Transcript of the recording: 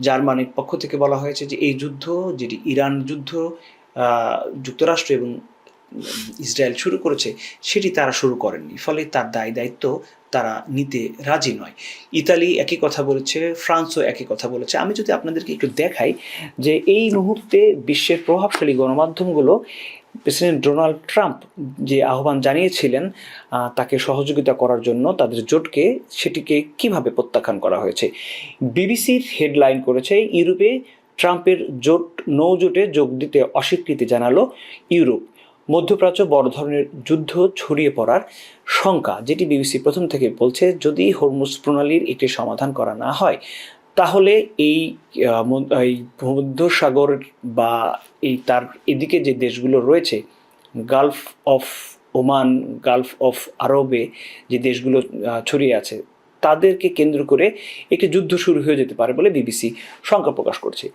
জার্মানির পক্ষ থেকে বলা হয়েছে যে এই যুদ্ধ, যেটি ইরান যুদ্ধ যুক্তরাষ্ট্র এবং ইসরায়েল শুরু করেছে, সেটি তারা শুরু করেননি, ফলে তার দায় দায়িত্ব তারা নিতে রাজি নয়। ইতালি একই কথা বলেছে, ফ্রান্সও একই কথা বলেছে। আমি যদি আপনাদেরকে একটু দেখাই যে এই মুহূর্তে বিশ্বের প্রভাবশালী গণমাধ্যমগুলো প্রেসিডেন্ট ডোনাল্ড ট্রাম্প যে আহ্বান জানিয়েছিলেন তাকে সহযোগিতা করার জন্য তাদের জোটকে, সেটিকে কিভাবে প্রত্যাখ্যান করা হয়েছে। বিবিসির হেডলাইন করেছে, ইউরোপে ট্রাম্পের নৌজোটে যোগ দিতে অস্বীকৃতি জানালো ইউরোপ, মধ্যপ্রাচ্য বড় ধরনের যুদ্ধ ছড়িয়ে পড়ার শঙ্কা। যেটি বিবিসি প্রথম থেকে বলছে, যদি হরমুজ প্রণালীর একটি সমাধান করা না হয় তাহলে এই ভূমধ্যসাগর বা এই তার এদিকে যে দেশগুলো রয়েছে, Gulf of Oman, Gulf of আরবে যে দেশগুলো ছড়িয়ে আছে, তাদেরকে কেন্দ্র করে একটি যুদ্ধ শুরু হয়ে যেতে পারে বলে বিবিসি শঙ্কা প্রকাশ করছে।